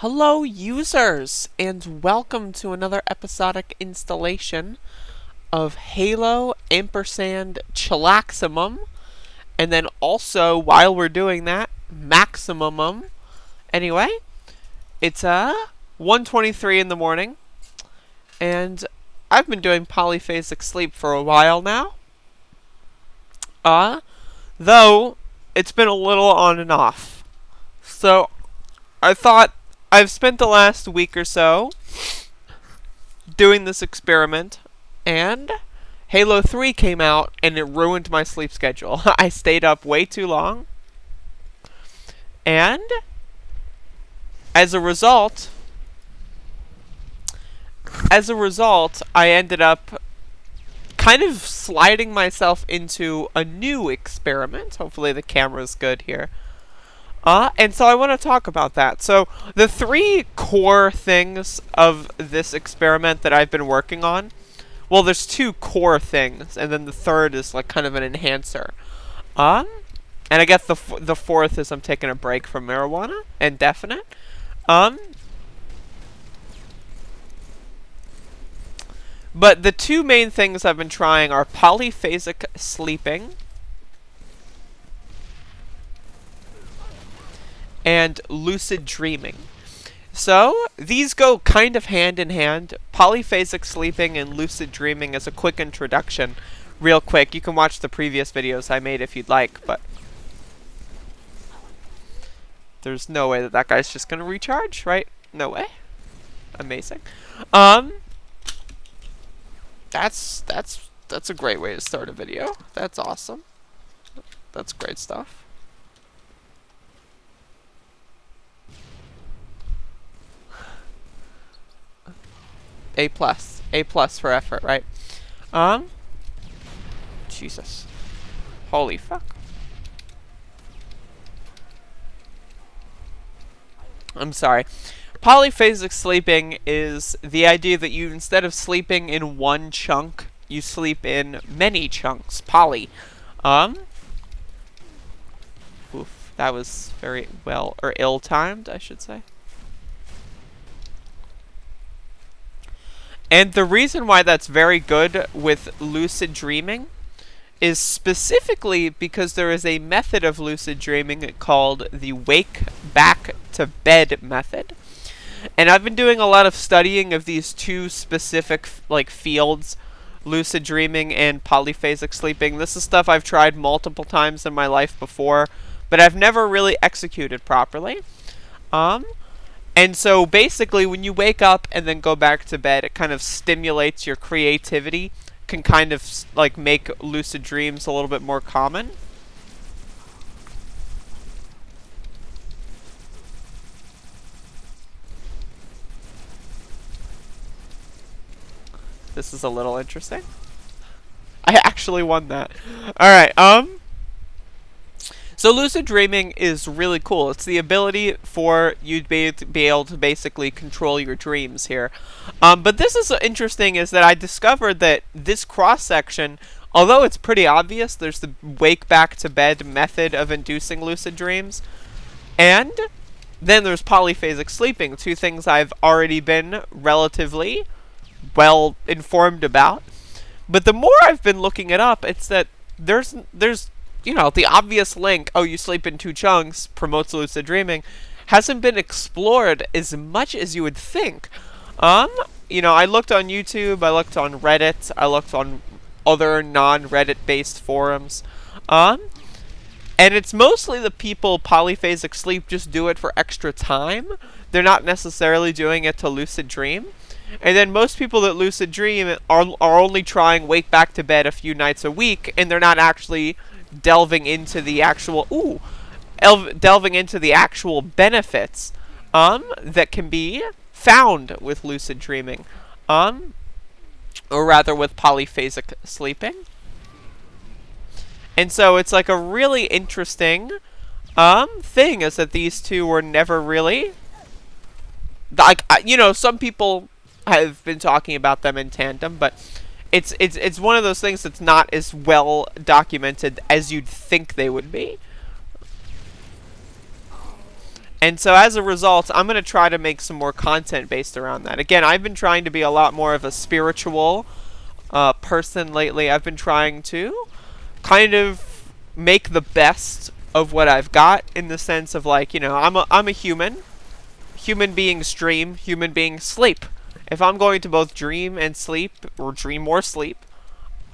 Hello users, and welcome to another episodic installation of Halo ampersand Chillaximum, and then also, while we're doing that, Maximumum. Anyway, it's 1:23 in the morning, and I've been doing Polyphasic Sleep for a while now. Though, it's been a little on and off. So, I thought I've spent the last week or so doing this experiment, and Halo 3 came out, and it ruined my sleep schedule. I stayed up way too long, and as a result, I ended up kind of sliding myself into a new experiment. Hopefully the camera's good here. And so I want to talk about that. So the three core things of this experiment that I've been working on, well, there's two core things, and then the third is like kind of an enhancer. And I guess the fourth is I'm taking a break from marijuana and definite. But the two main things I've been trying are polyphasic sleeping and lucid dreaming. So, these go kind of hand in hand. Polyphasic sleeping and lucid dreaming as a quick introduction. Real quick, you can watch the previous videos I made if you'd like, but there's no way that guy's just gonna recharge, right? No way. Amazing. That's a great way to start a video. That's awesome. That's great stuff. A plus for effort, right? Jesus. Holy fuck. I'm sorry. Polyphasic sleeping is the idea that you, instead of sleeping in one chunk, you sleep in many chunks. Oof, that was very well, or ill-timed, I should say. And the reason why that's very good with lucid dreaming is specifically because there is a method of lucid dreaming called the wake back to bed method. And I've been doing a lot of studying of these two specific fields, lucid dreaming and polyphasic sleeping. This is stuff I've tried multiple times in my life before, but I've never really executed properly. And so basically when you wake up and then go back to bed, it kind of stimulates your creativity, can kind of like make lucid dreams a little bit more common. This is a little interesting. I actually won that. Alright, so lucid dreaming is really cool. It's the ability for you to be able to basically control your dreams here. But this is interesting is that I discovered that this cross-section, although it's pretty obvious, there's the wake back to bed method of inducing lucid dreams, and then there's polyphasic sleeping, two things I've already been relatively well informed about. But the more I've been looking it up, it's that there's you know, the obvious link, oh, you sleep in two chunks, promotes lucid dreaming, hasn't been explored as much as you would think. You know, I looked on YouTube, I looked on Reddit, I looked on other non-Reddit based forums, and it's mostly the people polyphasic sleep just do it for extra time. They're not necessarily doing it to lucid dream. And then most people that lucid dream are only trying wake back to bed a few nights a week, and they're not actually delving into the actual benefits that can be found with lucid dreaming, or rather with polyphasic sleeping. And so it's like a really interesting thing is that these two were never really like, you know, some people have been talking about them in tandem, but it's one of those things that's not as well documented as you'd think they would be. And so as a result, I'm going to try to make some more content based around that. Again, I've been trying to be a lot more of a spiritual person lately. I've been trying to kind of make the best of what I've got, in the sense of, like, you know, I'm a human. Human beings dream, human beings sleep. If I'm going to both dream and sleep, or dream or sleep,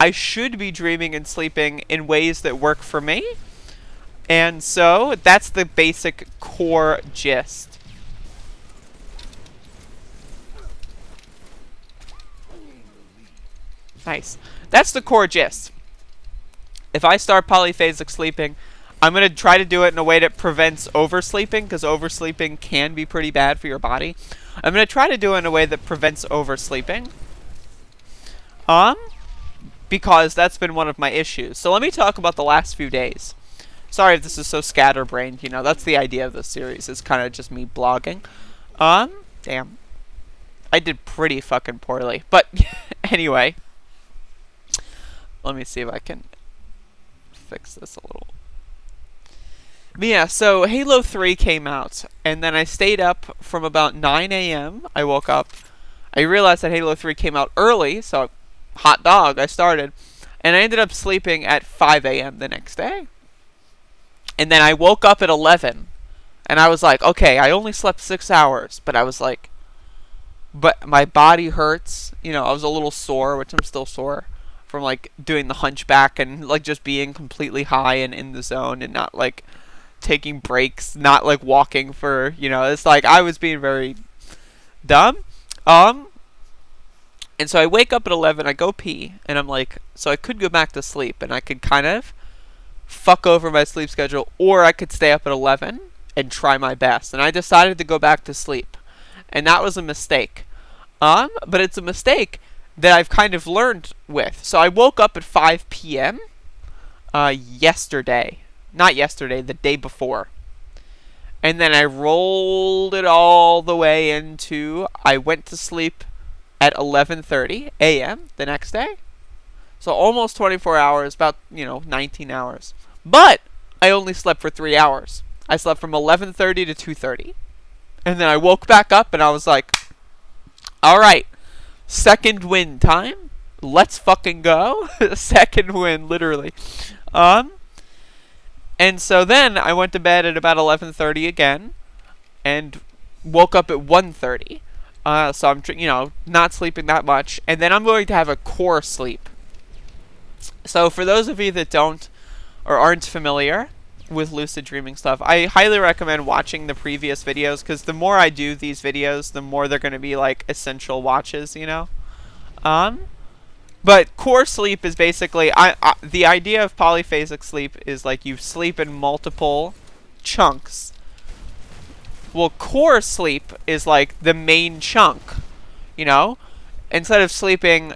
I should be dreaming and sleeping in ways that work for me. And so that's the basic core gist. Nice. That's the core gist. If I start polyphasic sleeping, I'm going to try to do it in a way that prevents oversleeping, because oversleeping can be pretty bad for your body. I'm going to try to do it in a way that prevents oversleeping. Because that's been one of my issues. So let me talk about the last few days. Sorry if this is so scatterbrained, you know, that's the idea of this series. It's kind of just me blogging. Damn. I did pretty fucking poorly. But, anyway. Let me see if I can fix this a little. But yeah, so Halo 3 came out, and then I stayed up from about 9 a.m. I woke up. I realized that Halo 3 came out early, so hot dog, I started. And I ended up sleeping at 5 a.m. the next day. And then I woke up at 11, and I was like, okay, I only slept 6 hours. But I was like, but my body hurts. You know, I was a little sore, which I'm still sore, from, like, doing the hunchback and, like, just being completely high and in the zone and not, like, taking breaks, not, like, walking for, you know, it's like I was being very dumb. And so I wake up at 11, I go pee, and I'm like, so I could go back to sleep, and I could kind of fuck over my sleep schedule, or I could stay up at 11 and try my best. And I decided to go back to sleep, and that was a mistake. But it's a mistake that I've kind of learned with. So I woke up at 5 p.m. Yesterday. Not yesterday, the day before. And then I rolled it all the way into, I went to sleep at 11:30 a.m. the next day. So almost 24 hours, about, 19 hours. But I only slept for 3 hours. I slept from 11:30 to 2:30. And then I woke back up and I was like, all right, second win time. Let's fucking go. Second win, literally. And so then I went to bed at about 11:30 again and woke up at 1:30. So I'm, not sleeping that much. And then I'm going to have a core sleep. So for those of you that don't or aren't familiar with lucid dreaming stuff, I highly recommend watching the previous videos, because the more I do these videos, the more they're going to be like essential watches, But core sleep is basically, the idea of polyphasic sleep is like you sleep in multiple chunks. Well, core sleep is like the main chunk, Instead of sleeping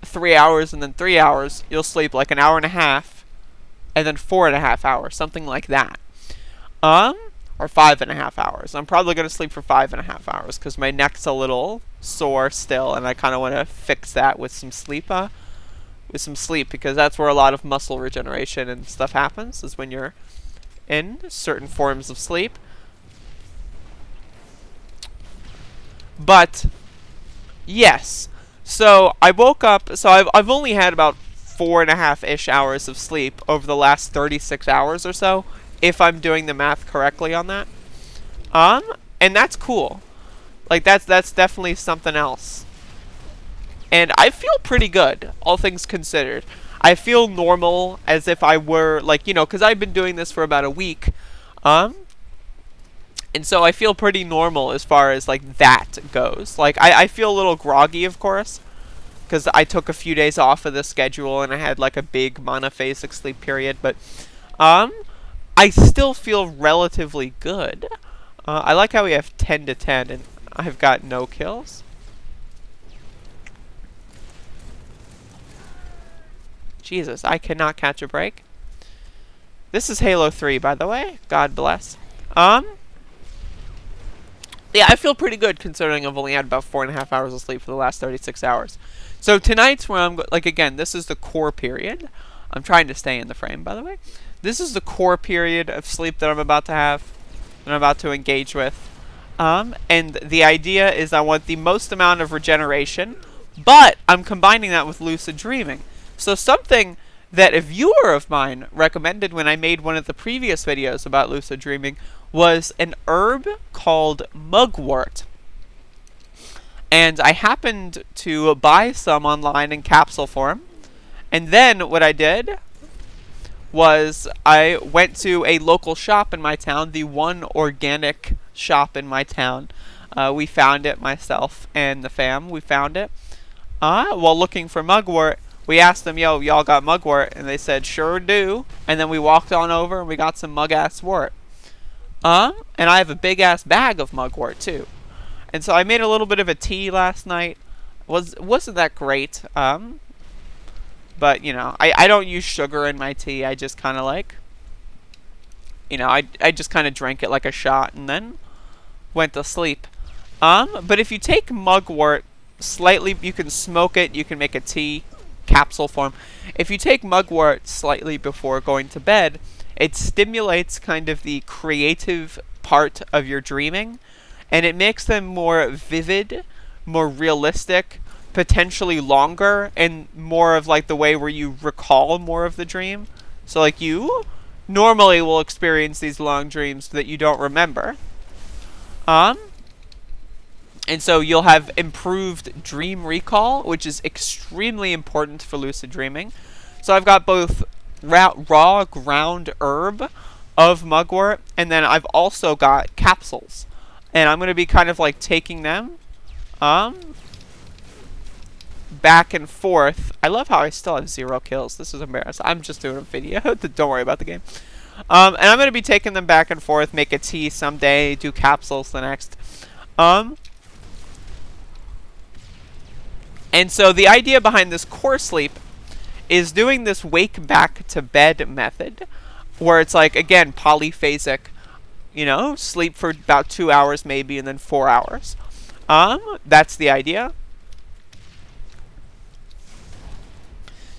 3 hours and then 3 hours, you'll sleep like an hour and a half and then 4.5 hours, something like that. Or 5.5 hours. I'm probably going to sleep for 5.5 hours because my neck's a little sore still, and I kind of want to fix that with some sleep. Because that's where a lot of muscle regeneration and stuff happens, is when you're in certain forms of sleep. But yes, so I woke up. So I've only had about 4.5-ish hours of sleep over the last 36 hours or so, if I'm doing the math correctly on that. And that's cool. Like, that's definitely something else. And I feel pretty good, all things considered. I feel normal, as if I were, like, because I've been doing this for about a week. And so I feel pretty normal as far as, like, that goes. Like, I feel a little groggy, of course, because I took a few days off of the schedule, and I had, like, a big monophasic sleep period. But, I still feel relatively good. I like how we have 10 to 10, and I've got no kills. Jesus, I cannot catch a break. This is Halo 3, by the way. God bless. Yeah, I feel pretty good considering I've only had about 4.5 hours of sleep for the last 36 hours. So tonight's where I'm again, this is the core period. I'm trying to stay in the frame, by the way. This is the core period of sleep that I'm about to have. that I'm about to engage with. And the idea is I want the most amount of regeneration, but I'm combining that with lucid dreaming. So something that a viewer of mine recommended when I made one of the previous videos about lucid dreaming was an herb called Mugwort. And I happened to buy some online in capsule form. And then what I did was I went to a local shop in my town, the one organic shop in my town. We found it, myself and the fam, we found it. While looking for mugwort, we asked them, yo, y'all got mugwort? And they said, sure do. And then we walked on over and we got some mug-ass wort. And I have a big-ass bag of mugwort, too. And so I made a little bit of a tea last night. Wasn't that great. But, you know, I don't use sugar in my tea. I just kind of like, you know, I just kind of drank it like a shot and then went to sleep. But if you take mugwort slightly, you can smoke it, you can make a tea, capsule form. If you take mugwort slightly before going to bed, it stimulates kind of the creative part of your dreaming, and it makes them more vivid, more realistic, potentially longer, and more of like the way where you recall more of the dream. So like you normally will experience these long dreams that you don't remember. And so you'll have improved dream recall, which is extremely important for lucid dreaming. So I've got both raw ground herb of mugwort, and then I've also got capsules. And I'm going to be kind of like taking them back and forth. I love how I still have 0 kills. This is embarrassing. I'm just doing a video. Don't worry about the game. And I'm going to be taking them back and forth, make a tea someday, do capsules the next. And so the idea behind this core sleep is doing this wake back to bed method, where it's like, again, polyphasic, you know, sleep for about 2 hours maybe, and then 4 hours. That's the idea.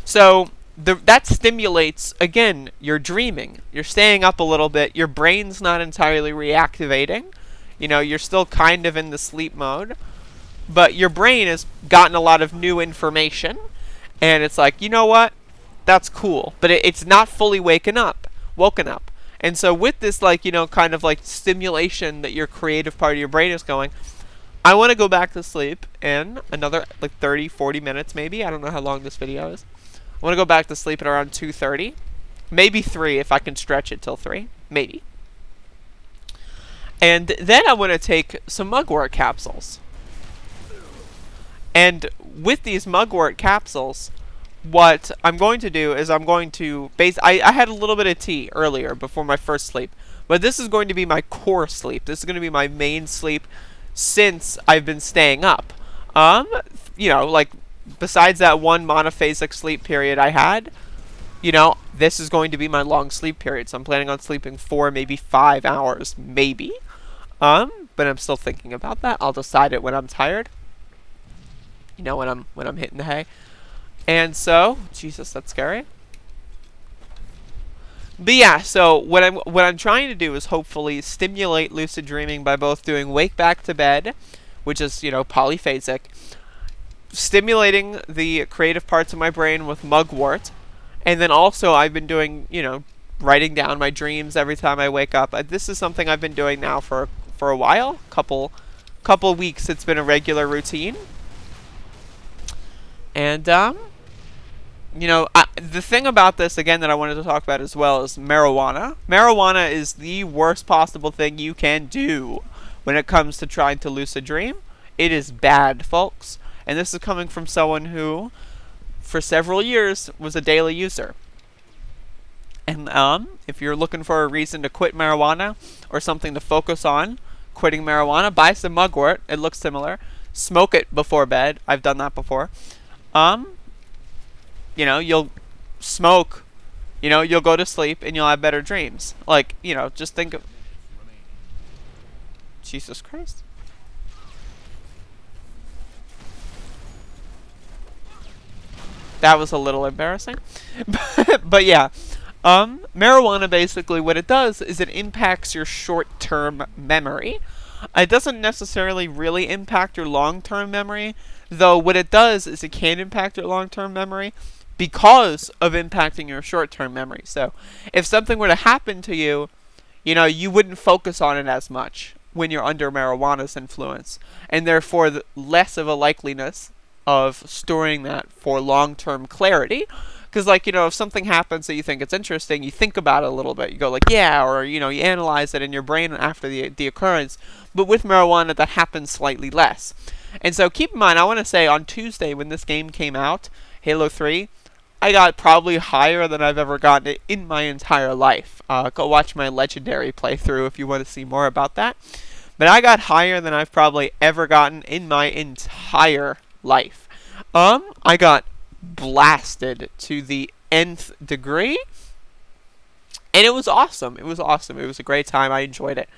So that stimulates, again, your dreaming. You're staying up a little bit. Your brain's not entirely reactivating. You know, you're still kind of in the sleep mode. But your brain has gotten a lot of new information. And it's like, you know what? That's cool. But it's not fully woken up. And so with this, like, you know, kind of like stimulation that your creative part of your brain is going, I want to go back to sleep in another like 30, 40 minutes maybe. I don't know how long this video is. I want to go back to sleep at around 2:30. Maybe 3 if I can stretch it till 3. Maybe. And then I want to take some mugwort capsules. And with these mugwort capsules, what I'm going to do is I'm going to I had a little bit of tea earlier before my first sleep. But this is going to be my core sleep. This is going to be my main sleep since I've been staying up. You know, like, besides that one monophasic sleep period I had, you know, this is going to be my long sleep period. So I'm planning on sleeping 4, maybe 5 hours, maybe. But I'm still thinking about that. I'll decide it when I'm tired. You know, when I'm hitting the hay. And so, Jesus, that's scary. But yeah, so what I'm trying to do is hopefully stimulate lucid dreaming by both doing wake back to bed, which is, you know, polyphasic, stimulating the creative parts of my brain with mugwort, and then also I've been doing, you know, writing down my dreams every time I wake up. This is something I've been doing now for a while, couple weeks. It's been a regular routine. And you know, the thing about this, again, that I wanted to talk about as well is marijuana. Marijuana is the worst possible thing you can do when it comes to trying to lucid dream. It is bad, folks. And this is coming from someone who, for several years, was a daily user. And if you're looking for a reason to quit marijuana or something to focus on quitting marijuana, buy some mugwort. It looks similar. Smoke it before bed. I've done that before. You know, you'll smoke, you know, you'll go to sleep and you'll have better dreams. Like, you know, just think of... Jesus Christ. That was a little embarrassing. But yeah, Marijuana, basically what it does is it impacts your short-term memory. It doesn't necessarily really impact your long-term memory, though what it does is it can impact your long-term memory because of impacting your short-term memory. So if something were to happen to you, you wouldn't focus on it as much when you're under marijuana's influence, and therefore less of a likeliness of storing that for long-term clarity. Because, if something happens that you think it's interesting, you think about it a little bit. You go yeah, or, you analyze it in your brain after the occurrence. But with marijuana, that happens slightly less. And so keep in mind, I want to say on Tuesday when this game came out, Halo 3, I got probably higher than I've ever gotten it in my entire life. Go watch my Legendary playthrough if you want to see more about that. But I got higher than I've probably ever gotten in my entire life. I got blasted to the nth degree, and it was awesome. It was a great time. I enjoyed it.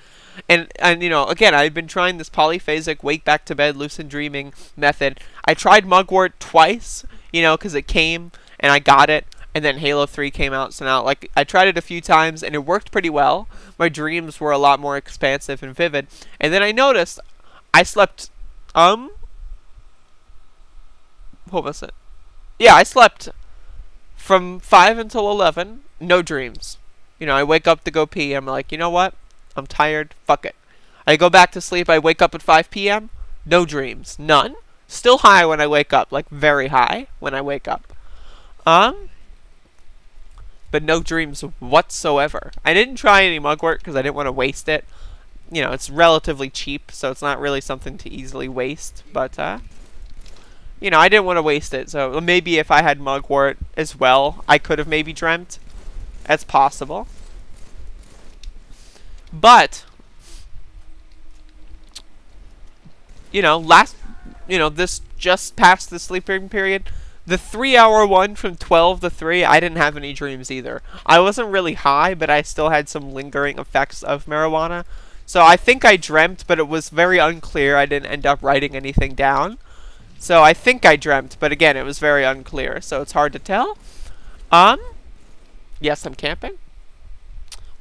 And again, I've been trying this polyphasic wake back to bed lucid dreaming method. I tried Mugwort twice, because it came and I got it, and then Halo 3 came out. So now, I tried it a few times and it worked pretty well. My dreams were a lot more expansive and vivid. And then I noticed I slept what was it? Yeah, I slept from 5 until 11, no dreams. I wake up to go pee. I'm like, you know what? I'm tired. Fuck it. I go back to sleep. I wake up at 5 p.m. No dreams. None. Still high when I wake up. Very high when I wake up. But no dreams whatsoever. I didn't try any Mugwort because I didn't want to waste it. It's relatively cheap, so it's not really something to easily waste. But, I didn't want to waste it. So maybe if I had Mugwort as well, I could have maybe dreamt. That's possible. But, this just past the sleeping period, the 3-hour one from 12 to 3, I didn't have any dreams either. I wasn't really high, but I still had some lingering effects of marijuana. So I think I dreamt, but it was very unclear. I didn't end up writing anything down. So I think I dreamt, but again, it was very unclear, so it's hard to tell. Yes, I'm camping.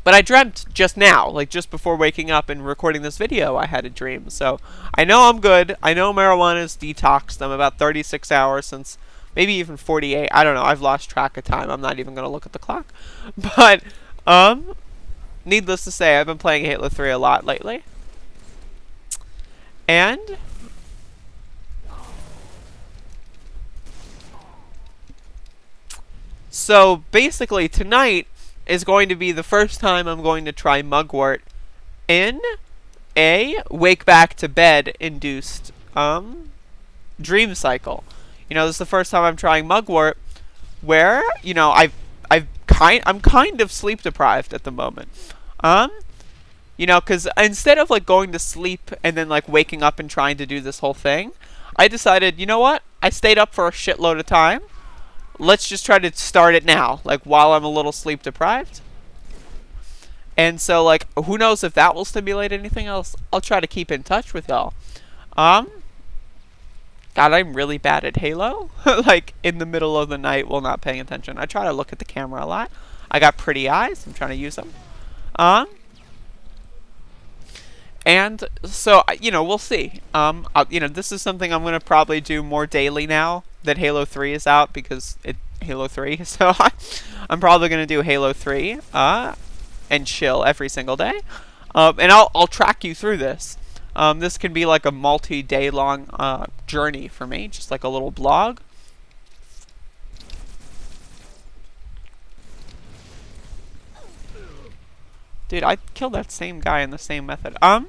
But I dreamt just now, just before waking up and recording this video, I had a dream. So I know I'm good. I know marijuana's detoxed. I'm about 36 hours since, maybe even 48. I don't know. I've lost track of time. I'm not even going to look at the clock. But, needless to say, I've been playing Halo 3 a lot lately. And so basically tonight is going to be the first time I'm going to try Mugwort in a wake back to bed induced dream cycle. This is the first time I'm trying Mugwort where, I'm kind of sleep deprived at the moment. Because instead of going to sleep and then waking up and trying to do this whole thing, I decided, you know what? I stayed up for a shitload of time. Let's just try to start it now, while I'm a little sleep deprived. And so, who knows if that will stimulate anything else? I'll try to keep in touch with y'all. God, I'm really bad at Halo. In the middle of the night while not paying attention. I try to look at the camera a lot. I got pretty eyes. I'm trying to use them. And so, we'll see. This is something I'm going to probably do more daily now that Halo 3 is out, because Halo 3. So I'm probably going to do Halo 3 and chill every single day. And I'll track you through this. This can be a multi-day long journey for me, just a little blog. Dude, I killed that same guy in the same method. And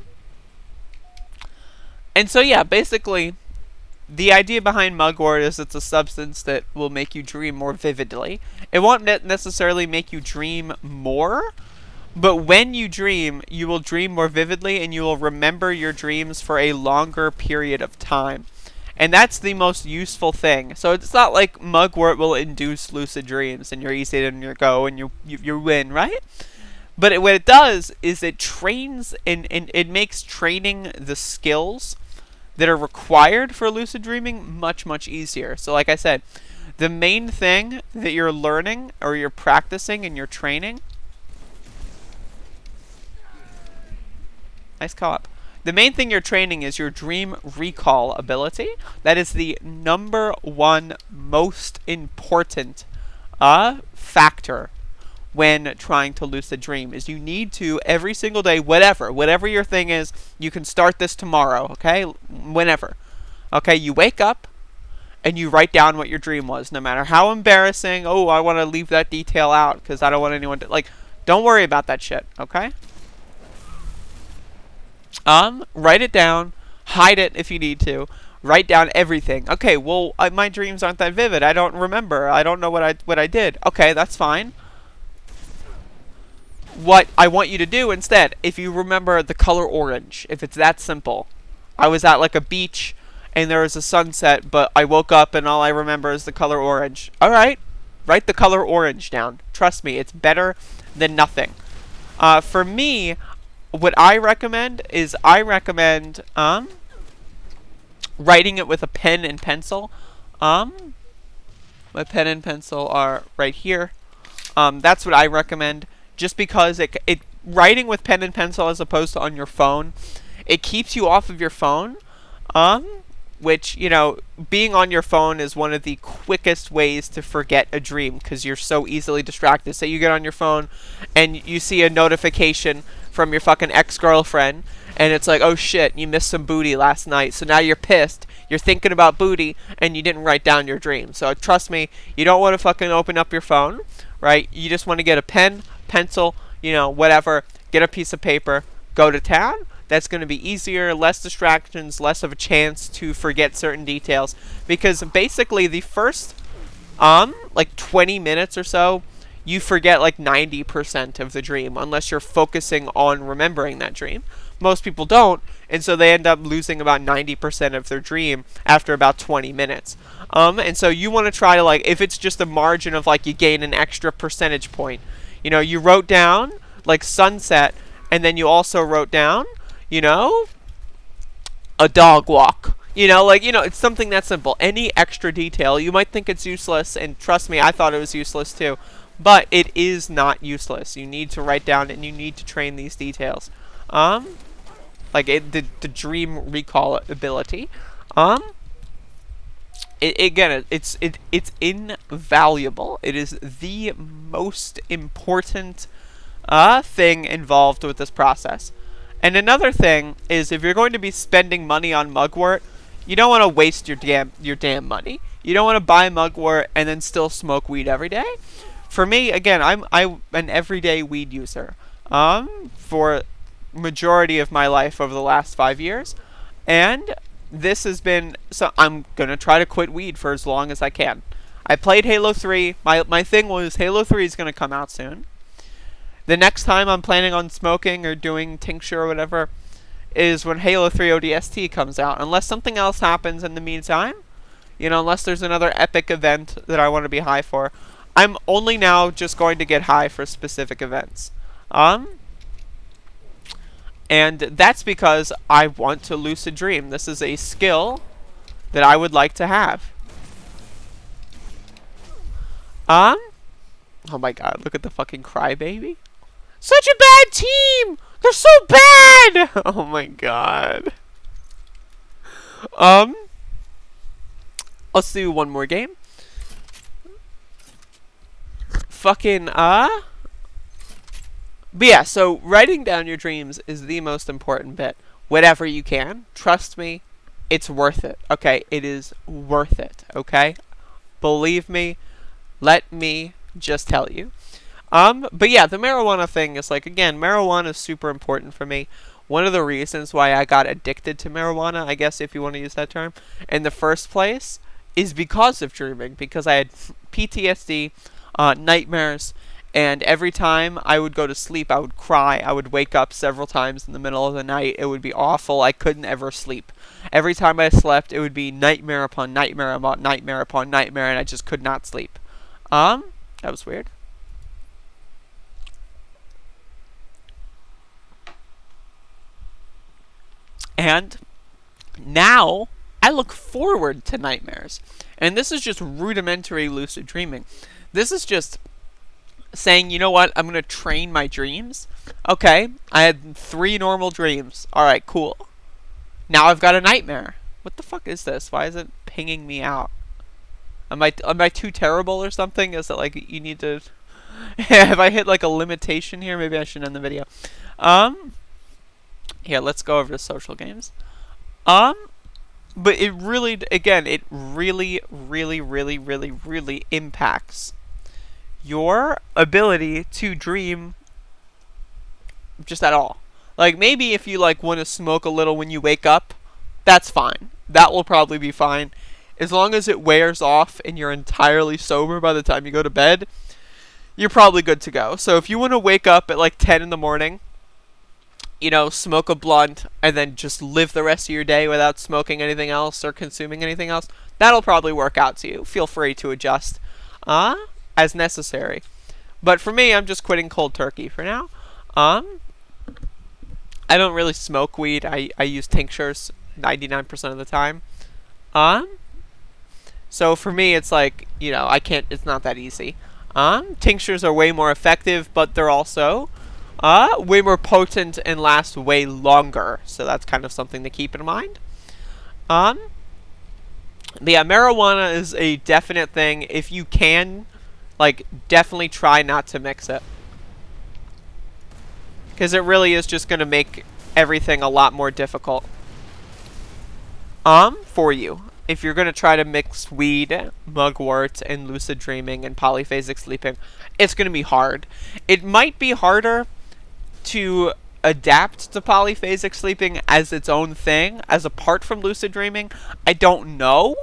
so yeah, basically, the idea behind Mugwort is it's a substance that will make you dream more vividly. It won't necessarily make you dream more, but when you dream, you will dream more vividly and you will remember your dreams for a longer period of time. And that's the most useful thing. So it's not like Mugwort will induce lucid dreams and you're easy to go and you win, right? But what it does is it trains and it makes training the skills that are required for lucid dreaming much, much easier. So like I said, the main thing that you're learning or you're practicing in your training, nice co-op. The main thing you're training is your dream recall ability. That is the #1 most important factor when trying to lucid dream, is you need to every single day, whatever your thing is, you can start this tomorrow, okay? Whenever. Okay, you wake up and you write down what your dream was, no matter how embarrassing. Oh, I want to leave that detail out because I don't want anyone to, like, don't worry about that shit, okay? Write it down, hide it if you need to. Write down everything. Okay, well, my dreams aren't that vivid. I don't remember. I don't know what I did. Okay, that's fine. What I want you to do instead, if you remember the color orange, if it's that simple. I was at like a beach and there was a sunset, but I woke up and all I remember is the color orange. Alright, write the color orange down. Trust me, it's better than nothing. For me, what I recommend is writing it with a pen and pencil. My pen and pencil are right here. That's what I recommend. Just because it writing with pen and pencil as opposed to on your phone, it keeps you off of your phone. Which, you know, being on your phone is one of the quickest ways to forget a dream because you're so easily distracted. Say you get on your phone and you see a notification from your fucking ex-girlfriend and it's like, oh shit, you missed some booty last night. So now you're pissed. You're thinking about booty and you didn't write down your dream. So trust me, you don't want to fucking open up your phone, right? You just want to get a pen, pencil, you know, whatever, get a piece of paper, go to town. That's going to be easier, less distractions, less of a chance to forget certain details. Because basically the first, like 20 minutes or so, you forget like 90% of the dream unless you're focusing on remembering that dream. Most people don't, and so they end up losing about 90% of their dream after about 20 minutes. And so you want to try to, like, if it's just a margin of like you gain an extra percentage point. You know, you wrote down like sunset, and then you also wrote down, you know, a dog walk. You know, like, you know, it's something that simple. Any extra detail, you might think it's useless, and trust me, I thought it was useless too. But it is not useless. You need to write down and you need to train these details. Like the dream recall ability. Again, it's invaluable. It is the most important thing involved with this process. And another thing is, if you're going to be spending money on Mugwort, you don't want to waste your damn money. You don't want to buy Mugwort and then still smoke weed every day. For me, again, I'm an everyday weed user. For majority of my life over the last 5 years, and this has been, so I'm gonna try to quit weed for as long as I can. I played Halo 3. My thing was Halo 3 is gonna come out soon. The next time I'm planning on smoking or doing tincture or whatever is when Halo 3 ODST comes out. Unless something else happens in the meantime, you know, unless there's another epic event that I want to be high for, I'm only now just going to get high for specific events. And that's because I want to lucid dream. This is a skill that I would like to have. Oh my god, look at the fucking crybaby. Such a bad team! They're so bad! Oh my god. Let's do one more game. Fucking, But yeah, so writing down your dreams is the most important bit. Whatever you can, trust me, it's worth it, okay? It is worth it, okay? Believe me, let me just tell you. But yeah, the marijuana thing is like, again, marijuana is super important for me. One of the reasons why I got addicted to marijuana, I guess if you want to use that term, in the first place, is because of dreaming. Because I had PTSD, nightmares, and every time I would go to sleep, I would cry. I would wake up several times in the middle of the night. It would be awful. I couldn't ever sleep. Every time I slept, it would be nightmare upon nightmare about nightmare upon nightmare, and I just could not sleep. That was weird. And now, I look forward to nightmares. And this is just rudimentary lucid dreaming. This is just saying, you know what, I'm going to train my dreams. Okay, I had 3 normal dreams. Alright, cool. Now I've got a nightmare. What the fuck is this? Why is it pinging me out? Am I too terrible or something? Is it like you need to... Have I hit like a limitation here? Maybe I should end the video. Here, let's go over to social games. But it really, again, it really impacts your ability to dream just at all. Like, maybe if you, like, want to smoke a little when you wake up, that's fine. That will probably be fine. As long as it wears off and you're entirely sober by the time you go to bed, you're probably good to go. So if you want to wake up at, like, 10 in the morning, you know, smoke a blunt, and then just live the rest of your day without smoking anything else or consuming anything else, that'll probably work out to you. Feel free to adjust as necessary. But for me, I'm just quitting cold turkey for now. I don't really smoke weed. I use tinctures 99% of the time. So for me, it's like, you know, it's not that easy. Tinctures are way more effective, but they're also way more potent and last way longer. So that's kind of something to keep in mind. But yeah, marijuana is a definite thing. If you can, like, definitely try not to mix it. Because it really is just going to make everything a lot more difficult. For you. If you're going to try to mix weed, mugwort, and lucid dreaming, and polyphasic sleeping, it's going to be hard. It might be harder to adapt to polyphasic sleeping as its own thing, as apart from lucid dreaming. I don't know.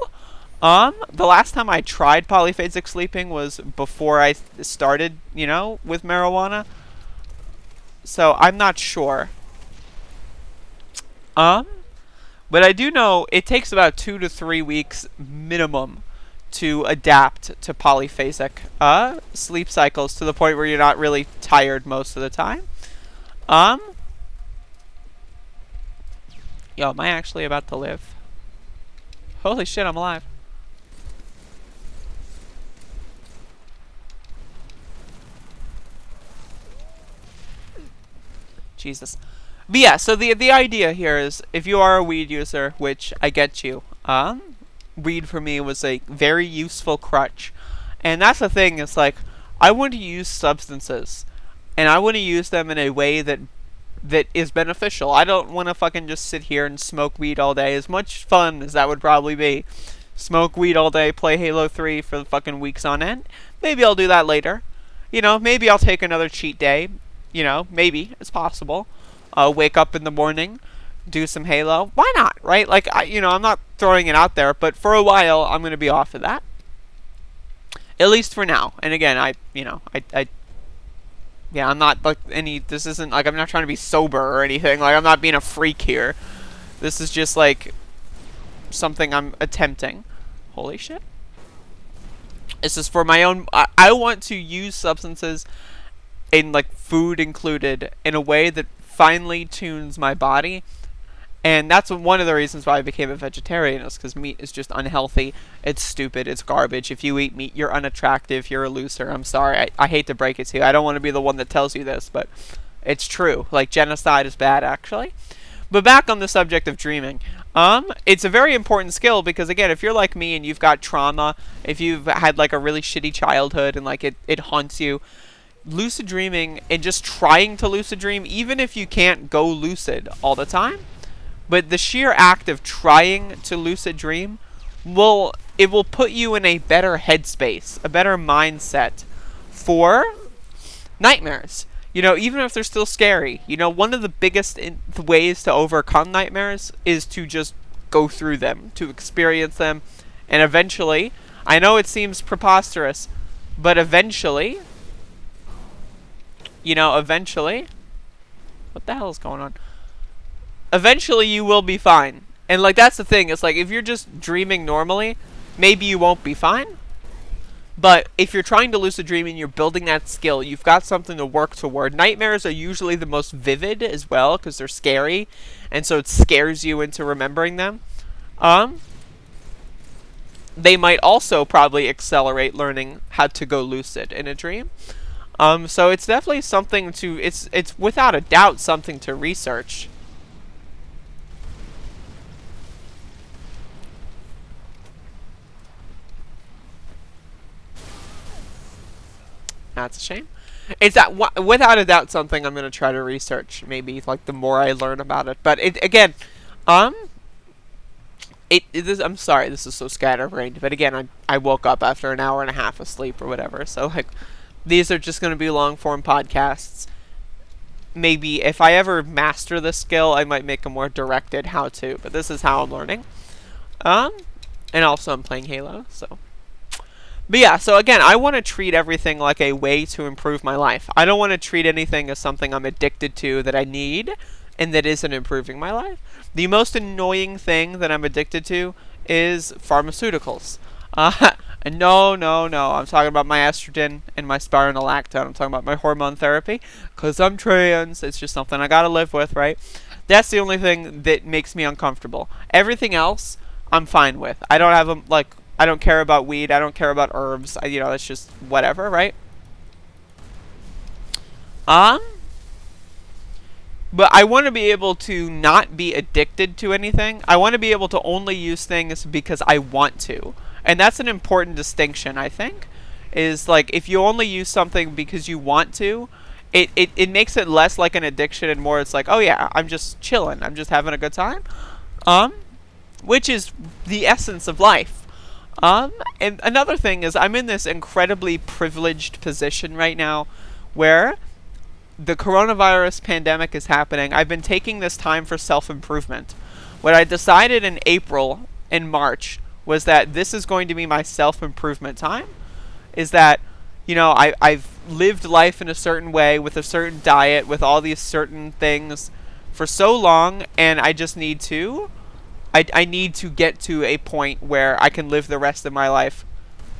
The last time I tried polyphasic sleeping was before I started, you know, with marijuana. So I'm not sure. But I do know it takes about 2 to 3 weeks minimum to adapt to polyphasic sleep cycles to the point where you're not really tired most of the time. Yo, am I actually about to live? Holy shit, I'm alive. Jesus. But yeah, so the idea here is, if you are a weed user, which I get you, weed for me was a very useful crutch. And that's the thing, it's like, I want to use substances, and I want to use them in a way that is beneficial. I don't want to fucking just sit here and smoke weed all day, as much fun as that would probably be. Smoke weed all day, play Halo 3 for fucking weeks on end. Maybe I'll do that later. You know, maybe I'll take another cheat day. You know, maybe. It's possible. Wake up in the morning, do some Halo. Why not, right? Like, I'm not throwing it out there, but for a while, I'm going to be off of that. At least for now. And again, I'm not, like, this isn't, like, I'm not trying to be sober or anything. Like, I'm not being a freak here. This is just, like, something I'm attempting. Holy shit. This is for my own, I want to use substances, in, like, food included, in a way that finely tunes my body. And that's one of the reasons why I became a vegetarian, is because meat is just unhealthy. It's stupid. It's garbage. If you eat meat, you're unattractive. You're a loser. I'm sorry. I hate to break it to you. I don't want to be the one that tells you this, but it's true. Like, genocide is bad, actually. But back on the subject of dreaming. It's a very important skill because, again, if you're like me and you've got trauma, if you've had, like, a really shitty childhood and, like, it haunts you, lucid dreaming and just trying to lucid dream, even if you can't go lucid all the time, but the sheer act of trying to lucid dream will put you in a better headspace, a better mindset for nightmares. You know, even if they're still scary. You know, one of the biggest ways to overcome nightmares is to just go through them, to experience them, and eventually, I know it seems preposterous, but eventually, what the hell is going on? Eventually you will be fine. And, like, that's the thing. It's like, if you're just dreaming normally, maybe you won't be fine. But if you're trying to lucid dream and you're building that skill, you've got something to work toward. Nightmares are usually the most vivid as well, because they're scary. And so it scares you into remembering them. they might also probably accelerate learning how to go lucid in a dream. So it's definitely something to, it's without a doubt something to research. That's a shame. It's that without a doubt something I'm gonna try to research. Maybe like the more I learn about it. But it again, I'm sorry, this is so scatterbrained. But again, I woke up after an hour and a half of sleep or whatever. So like, these are just gonna be long form podcasts. Maybe if I ever master this skill, I might make a more directed how to. But this is how I'm learning. And also I'm playing Halo, so. But yeah, so again, I want to treat everything like a way to improve my life. I don't want to treat anything as something I'm addicted to that I need and that isn't improving my life. The most annoying thing that I'm addicted to is pharmaceuticals. And no, I'm talking about my estrogen and my spironolactone. I'm talking about my hormone therapy because I'm trans. It's just something I gotta live with, right? That's the only thing that makes me uncomfortable. Everything else, I'm fine with. I don't have I don't care about weed. I don't care about herbs. It's just whatever, right? But I want to be able to not be addicted to anything. I want to be able to only use things because I want to. And that's an important distinction, I think. Is like, if you only use something because you want to, it makes it less like an addiction and more it's like, oh yeah, I'm just chilling. I'm just having a good time. Which is the essence of life. And another thing is I'm in this incredibly privileged position right now where the coronavirus pandemic is happening. I've been taking this time for self-improvement. What I decided in April and March was that this is going to be my self-improvement time. Is that, I've lived life in a certain way with a certain diet, with all these certain things for so long, and I just need to I need to get to a point where I can live the rest of my life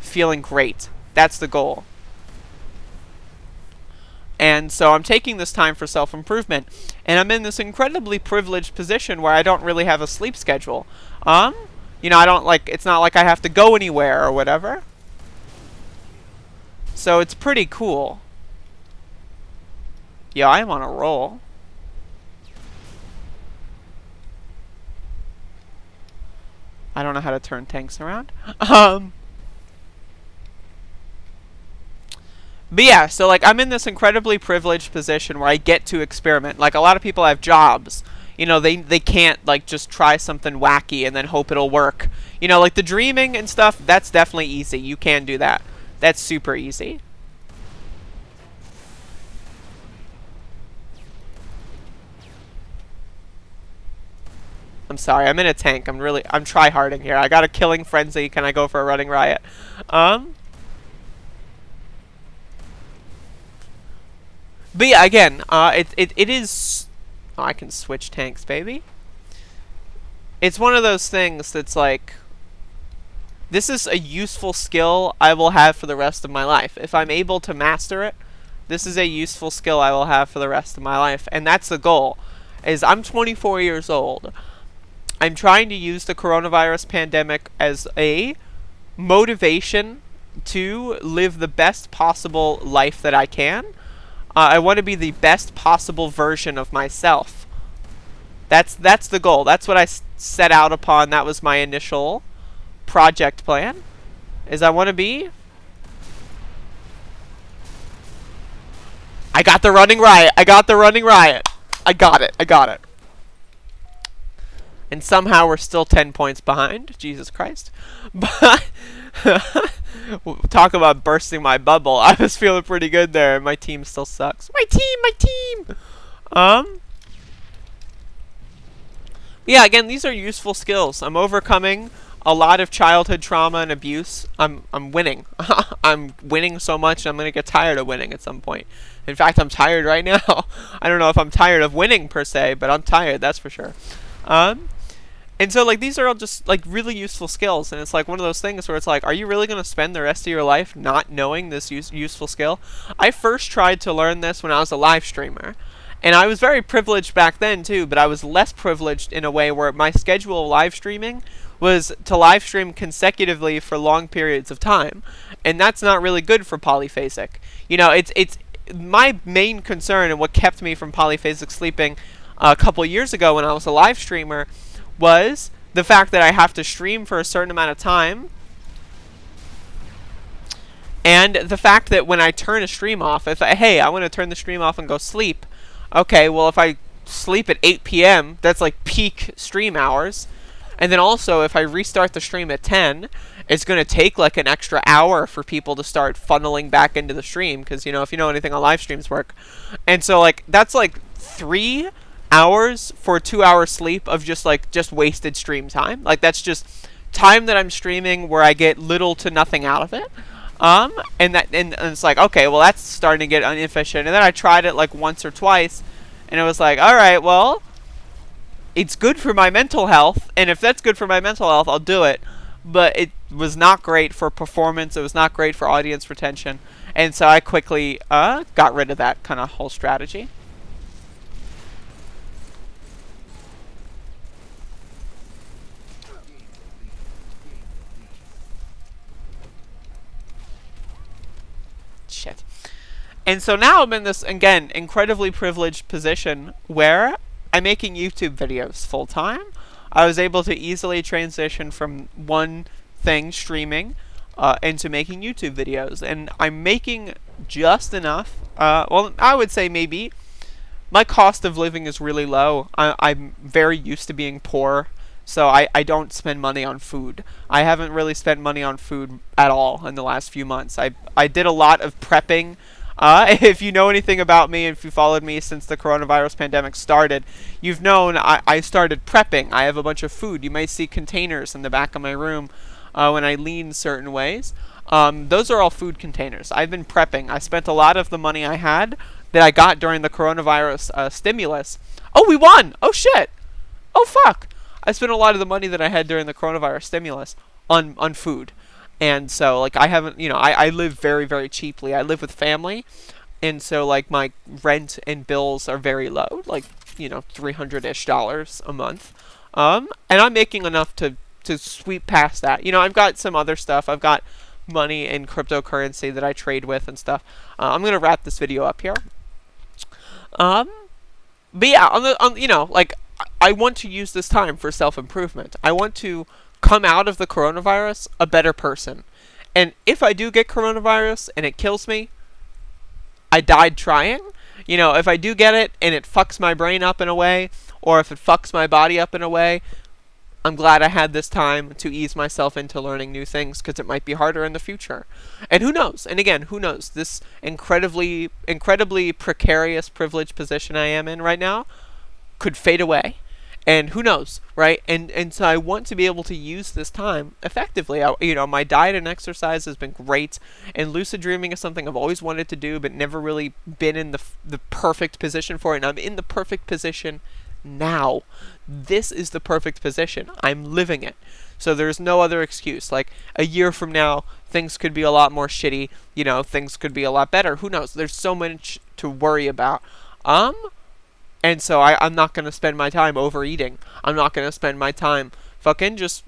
feeling great. That's the goal. And so I'm taking this time for self-improvement. And I'm in this incredibly privileged position where I don't really have a sleep schedule. I don't it's not like I have to go anywhere or whatever. So it's pretty cool. Yeah, I am on a roll. I don't know how to turn tanks around. But yeah, so like I'm in this incredibly privileged position where I get to experiment. Like a lot of people have jobs. They can't like just try something wacky and then hope it'll work. Like the dreaming and stuff, that's definitely easy. You can do that. That's super easy. I'm sorry, I'm in a tank. I'm try-harding here. I got a killing frenzy. Can I go for a running riot? But yeah, again, it is... Oh, I can switch tanks, baby. It's one of those things that's like... This is a useful skill I will have for the rest of my life. If I'm able to master it, this is a useful skill I will have for the rest of my life. And that's the goal. Is I'm 24 years old. I'm trying to use the coronavirus pandemic as a motivation to live the best possible life that I can. I want to be the best possible version of myself. That's the goal. That's what I set out upon. That was my initial project plan. Is I want to be... I got the running riot. I got it. And somehow we're still 10 points behind. Jesus Christ. But talk about bursting my bubble. I was feeling pretty good there. My team still sucks. My team! Yeah, again, these are useful skills. I'm overcoming a lot of childhood trauma and abuse. I'm winning. I'm winning so much I'm going to get tired of winning at some point. In fact, I'm tired right now. I don't know if I'm tired of winning per se, but I'm tired, that's for sure. And so, like, these are all just, like, really useful skills. And it's, like, one of those things where it's, like, are you really going to spend the rest of your life not knowing this useful skill? I first tried to learn this when I was a live streamer. And I was very privileged back then, too. But I was less privileged in a way where my schedule of live streaming was to live stream consecutively for long periods of time, and that's not really good for polyphasic. You know, it's my main concern, and what kept me from polyphasic sleeping a couple years ago when I was a live streamer was the fact that I have to stream for a certain amount of time, and the fact that when I turn a stream off, hey, I want to turn the stream off and go sleep. Okay, well, if I sleep at 8 p.m., that's like peak stream hours. And then also, if I restart the stream at 10, it's going to take like an extra hour for people to start funneling back into the stream. Because, you know, if you know anything on live streams work. And so, like, that's like 3 hours for a 2-hour sleep of just wasted stream time. Like, that's just time that I'm streaming where I get little to nothing out of it. And it's like, okay, well, that's starting to get inefficient. And then I tried it like once or twice, and it was like, all right, well, it's good for my mental health, and if that's good for my mental health, I'll do it. But it was not great for performance. It was not great for audience retention. And so I quickly got rid of that kind of whole strategy. Shit. And so now I'm in this, again, incredibly privileged position where I'm making YouTube videos full time. I was able to easily transition from one thing, streaming, into making YouTube videos. And I'm making just enough. Well, I would say maybe my cost of living is really low. I'm very used to being poor. So I don't spend money on food. I haven't really spent money on food at all in the last few months. I did a lot of prepping. If you know anything about me, if you followed me since the coronavirus pandemic started, you've known I started prepping. I have a bunch of food. You might see containers in the back of my room when I lean certain ways. Those are all food containers. I've been prepping. I spent a lot of the money I had that I got during the coronavirus stimulus. Oh, we won! Oh, shit! Oh, fuck! I spent a lot of the money that I had during the coronavirus stimulus on food. And so, like, I haven't, you know, I live very, very cheaply. I live with family. And so, like, my rent and bills are very low. Like, you know, $300-ish a month. And I'm making enough to sweep past that. You know, I've got some other stuff. I've got money in cryptocurrency that I trade with and stuff. I'm going to wrap this video up here. But yeah, you know, like, I want to use this time for self-improvement. I want to come out of the coronavirus a better person. And if I do get coronavirus and it kills me, I died trying. You know, if I do get it and it fucks my brain up in a way, or if it fucks my body up in a way, I'm glad I had this time to ease myself into learning new things, because it might be harder in the future. And who knows? And again, who knows? This incredibly precarious, privileged position I am in right now could fade away. And who knows, right? And so I want to be able to use this time effectively. You know, my diet and exercise has been great, and lucid dreaming is something I've always wanted to do, but never really been in the perfect position for it. And I'm in the perfect position now. This is the perfect position. I'm living it. So there's no other excuse. Like, a year from now, things could be a lot more shitty. You know, things could be a lot better. Who knows? There's so much to worry about. And so I'm not going to spend my time overeating. I'm not going to spend my time fucking just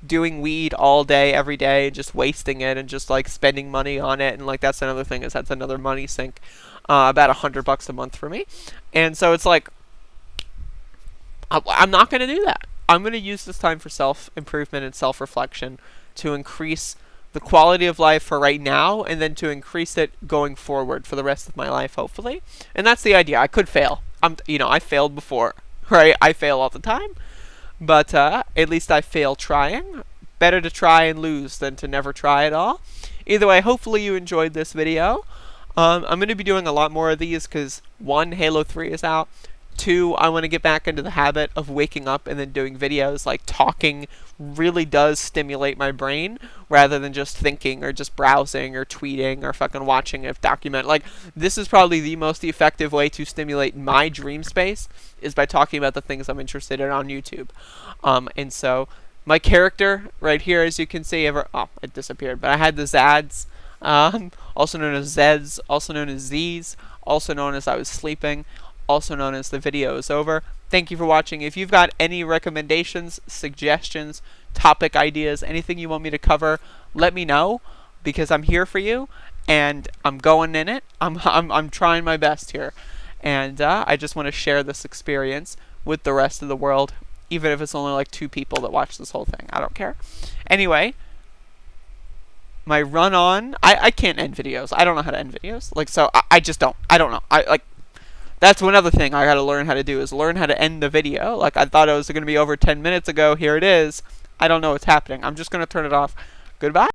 doing weed all day, every day, just wasting it and just, like, spending money on it. And, like, that's another thing, is that's another money sink. About $100 a month for me. And so it's like, I'm not going to do that. I'm going to use this time for self-improvement and self-reflection to increase the quality of life for right now, and then to increase it going forward for the rest of my life, hopefully. And that's the idea. I could fail. You know, I failed before, right? I fail all the time. But at least I fail trying. Better to try and lose than to never try at all. Either way, hopefully you enjoyed this video. I'm going to be doing a lot more of these because, 1, Halo 3 is out. 2, I want to get back into the habit of waking up and then doing videos. Like, talking really does stimulate my brain, rather than just thinking or just browsing or tweeting or fucking watching a document. Like, this is probably the most effective way to stimulate my dream space, is by talking about the things I'm interested in on YouTube. And so, my character right here, as you can see, it disappeared, but I had the Zads, also known as Zeds, also known as Z's, also known as I was sleeping, also known as the video is over. Thank you for watching. If you've got any recommendations, suggestions, topic ideas, anything you want me to cover, let me know, because I'm here for you and I'm going in it. I'm trying my best here. And I just want to share this experience with the rest of the world, even if it's only like 2 people that watch this whole thing. I don't care. Anyway, my run on, I can't end videos. I don't know how to end videos. Like, so I just don't. I don't know. That's one other thing I gotta learn how to do, is learn how to end the video. Like, I thought it was gonna be over 10 minutes ago. Here it is. I don't know what's happening. I'm just gonna turn it off. Goodbye.